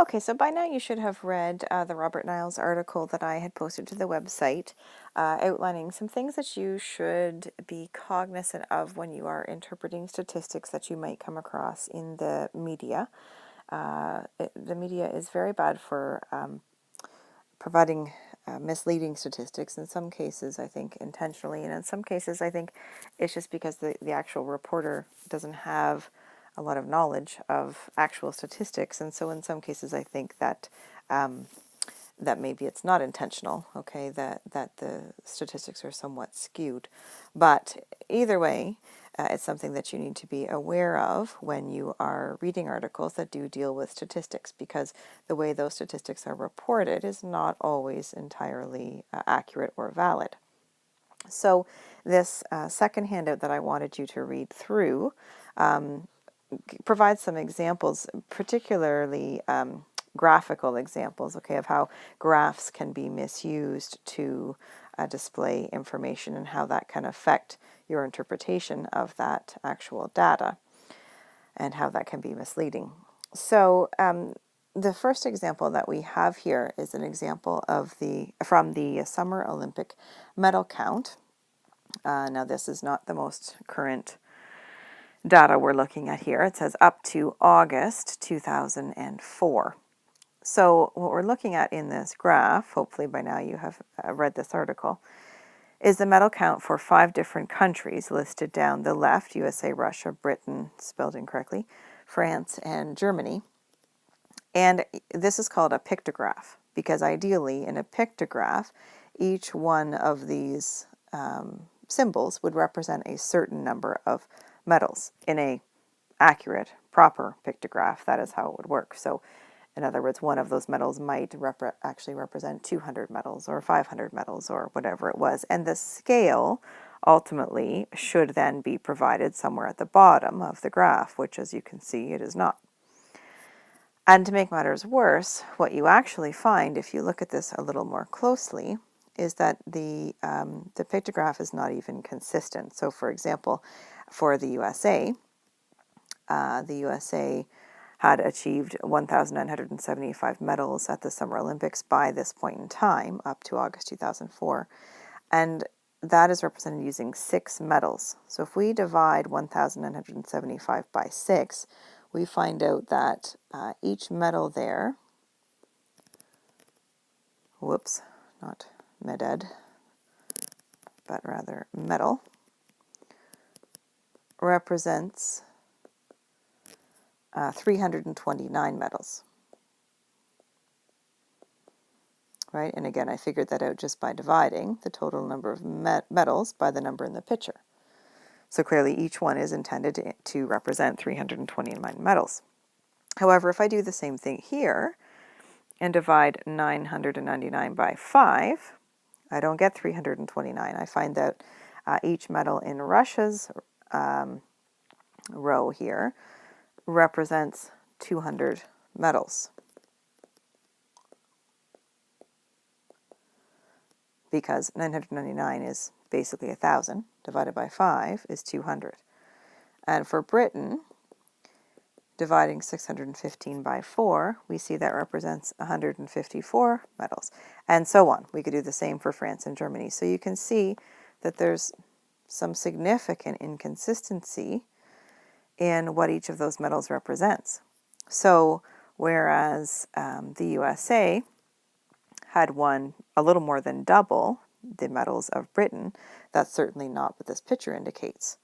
Okay, so by now you should have read the Robert Niles article that I had posted to the website outlining some things that you should be cognizant of when you are interpreting statistics that you might come across in the media. The media is very bad for providing misleading statistics, in some cases I think intentionally, and in some cases I think it's just because the actual reporter doesn't have a lot of knowledge of actual statistics, and so in some cases I think that that maybe it's not intentional, okay, that the statistics are somewhat skewed. But either way, it's something that you need to be aware of when you are reading articles that do deal with statistics, because the way those statistics are reported is not always entirely accurate or valid. So this second handout that I wanted you to read through provides some examples, particularly graphical examples, okay, of how graphs can be misused to display information and how that can affect your interpretation of that actual data and how that can be misleading. So the first example that we have here is an example of from the Summer Olympic medal count. Now this is not the most current data we're looking at here. It says up to August 2004. So what we're looking at in this graph, hopefully by now you have read this article, is the medal count for 5 different countries listed down the left: USA, Russia, Britain, spelled incorrectly, France, and Germany. And this is called a pictograph, because ideally in a pictograph, each one of these symbols would represent a certain number of medals. In a accurate, proper pictograph, that is how it would work. So in other words, one of those medals might actually represent 200 medals or 500 medals or whatever it was. And the scale ultimately should then be provided somewhere at the bottom of the graph, which, as you can see, it is not. And to make matters worse, what you actually find, if you look at this a little more closely, is that the pictograph is not even consistent. So, for example, for the USA had achieved 1,975 medals at the Summer Olympics by this point in time, up to August 2004. And that is represented using 6 medals. So if we divide 1,975 by 6, we find out that each medal there, whoops, not meded, but rather medal, represents 329 medals. Right? And again, I figured that out just by dividing the total number of medals by the number in the picture. So clearly each one is intended to represent 329 medals. However, if I do the same thing here and divide 999 by 5, I don't get 329. I find that each medal in Russia's row here represents 200 medals, because 999 is basically 1,000, divided by 5 is 200. And for Britain, dividing 615 by 4, we see that represents 154 medals, and so on. We could do the same for France and Germany. So you can see that there's some significant inconsistency in what each of those medals represents. So whereas the USA had won a little more than double the medals of Britain, that's certainly not what this picture indicates,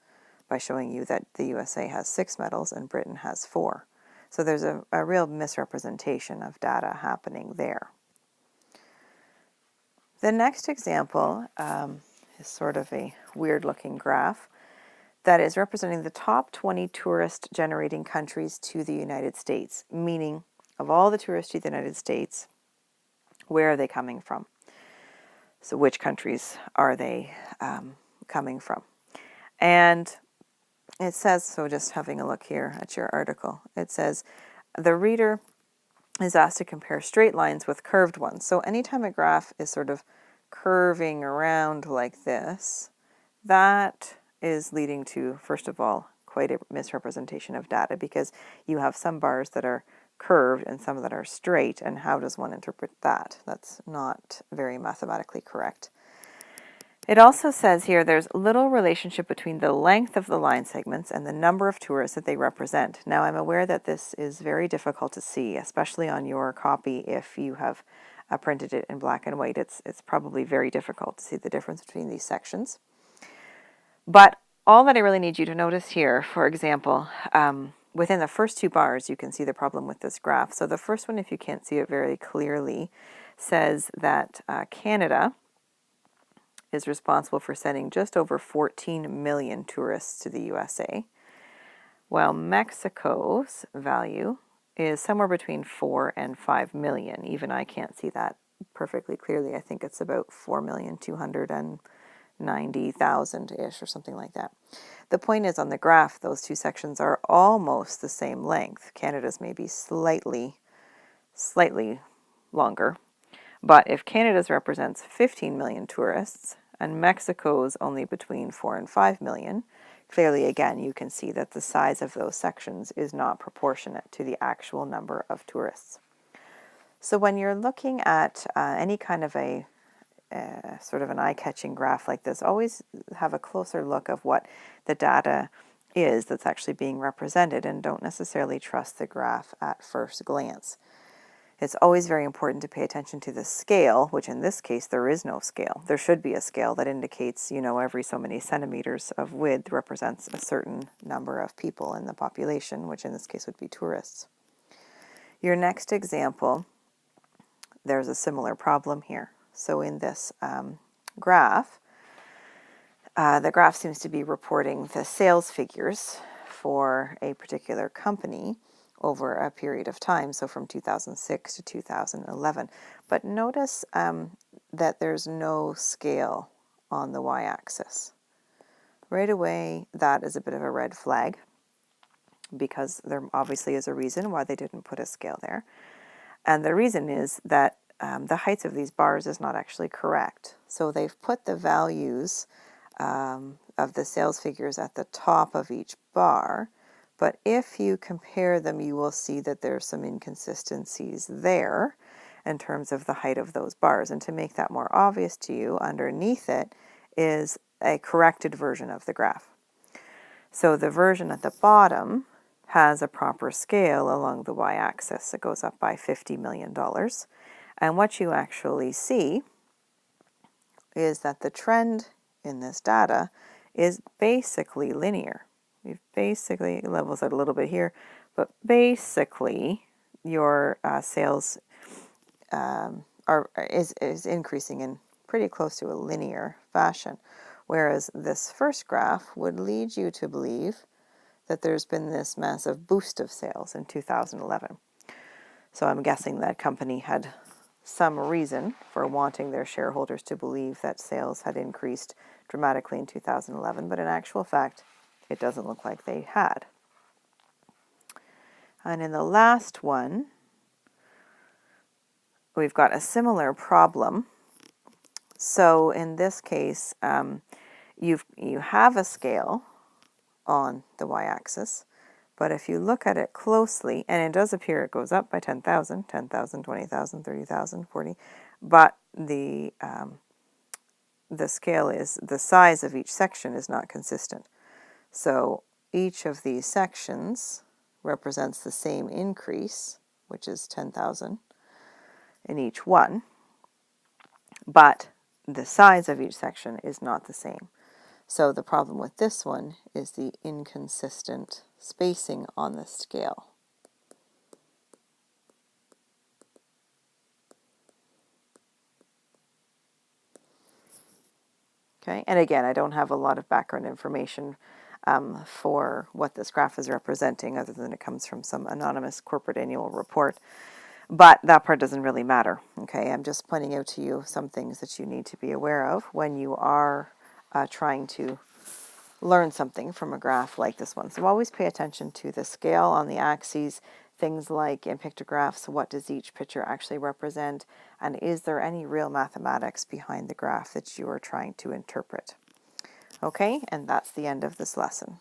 by showing you that the USA has 6 medals and Britain has 4. So there's a real misrepresentation of data happening there. The next example is sort of a weird-looking graph that is representing the top 20 tourist-generating countries to the United States, meaning of all the tourists to the United States, where are they coming from? So which countries are they coming from? And it says, so just having a look here at your article, it says, the reader is asked to compare straight lines with curved ones. So anytime a graph is sort of curving around like this, that is leading to, first of all, quite a misrepresentation of data, because you have some bars that are curved and some that are straight, and how does one interpret that? That's not very mathematically correct. It also says here there's little relationship between the length of the line segments and the number of tourists that they represent. Now, I'm aware that this is very difficult to see, especially on your copy if you have printed it in black and white. It's probably very difficult to see the difference between these sections. But all that I really need you to notice here, for example, within the first two bars, you can see the problem with this graph. So the first one, if you can't see it very clearly, says that Canada is responsible for sending just over 14 million tourists to the USA, while Mexico's value is somewhere between 4 and 5 million. Even I can't see that perfectly clearly. I think it's about 4,290,000-ish or something like that. The point is, on the graph, those two sections are almost the same length. Canada's maybe slightly longer. But if Canada's represents 15 million tourists and Mexico's only between 4 and 5 million, clearly again you can see that the size of those sections is not proportionate to the actual number of tourists. So when you're looking at any kind of a sort of an eye-catching graph like this, always have a closer look of what the data is that's actually being represented, and don't necessarily trust the graph at first glance. It's always very important to pay attention to the scale, which in this case there is no scale. There should be a scale that indicates, every so many centimeters of width represents a certain number of people in the population, which in this case would be tourists. Your next example, there's a similar problem here. So in this graph, the graph seems to be reporting the sales figures for a particular company over a period of time, so from 2006 to 2011. But notice that there's no scale on the y-axis. Right away, that is a bit of a red flag, because there obviously is a reason why they didn't put a scale there. And the reason is that the heights of these bars is not actually correct. So they've put the values of the sales figures at the top of each bar, but if you compare them, you will see that there's some inconsistencies there in terms of the height of those bars. And to make that more obvious to you, underneath it is a corrected version of the graph. So the version at the bottom has a proper scale along the y-axis. It goes up by $50 million. And what you actually see is that the trend in this data is basically linear. We've basically levels out a little bit here, but basically your sales is increasing in pretty close to a linear fashion, whereas this first graph would lead you to believe that there's been this massive boost of sales in 2011. So I'm guessing that company had some reason for wanting their shareholders to believe that sales had increased dramatically in 2011, but in actual fact, it doesn't look like they had. And in the last one, we've got a similar problem. So in this case, you have a scale on the y-axis, but if you look at it closely, and it does appear it goes up by 10,000, 20,000, 30,000, 40, but the scale is, the size of each section is not consistent. So each of these sections represents the same increase, which is 10,000 in each one, but the size of each section is not the same. So the problem with this one is the inconsistent spacing on the scale. Okay, and again, I don't have a lot of background information for what this graph is representing, other than it comes from some anonymous corporate annual report. But that part doesn't really matter. Okay, I'm just pointing out to you some things that you need to be aware of when you are trying to learn something from a graph like this one. So always pay attention to the scale on the axes, things like in pictographs, what does each picture actually represent, and is there any real mathematics behind the graph that you are trying to interpret. Okay, and that's the end of this lesson.